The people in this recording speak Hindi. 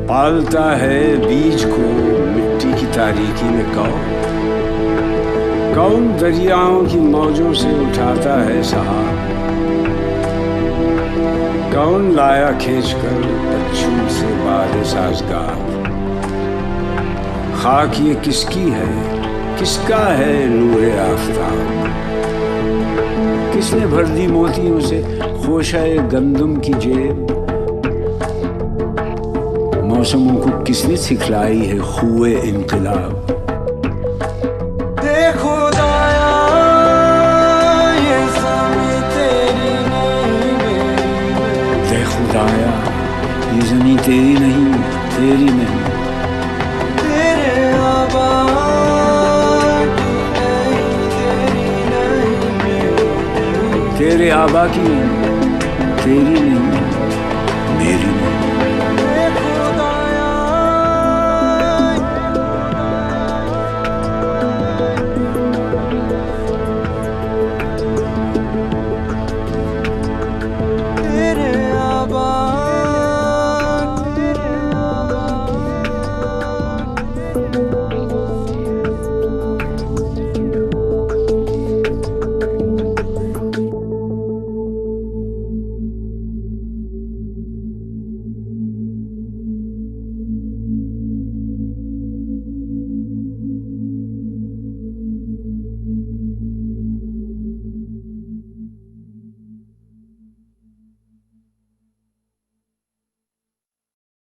पालता है बीज को मिट्टी की तारीकी में कौन दरियाओं की मौजों से उठाता है सहार, कौन लाया खींचकर बच्चों से बार साजगार। खाक ये किसकी है, किसका है नूरे आफताब, किसने भर दी मोतियों से खोशाए गंदम की जेब। मौसमों को किसने सिखलाई है खुए इनकलाब। देखो दाया ये ज़मीं तेरी नहीं, देखो दाया ये ज़मीं तेरी नहीं, तेरी नहीं। तेरे आबा की नहीं, तेरी नहीं, तेरे आबा की तेरी नहीं।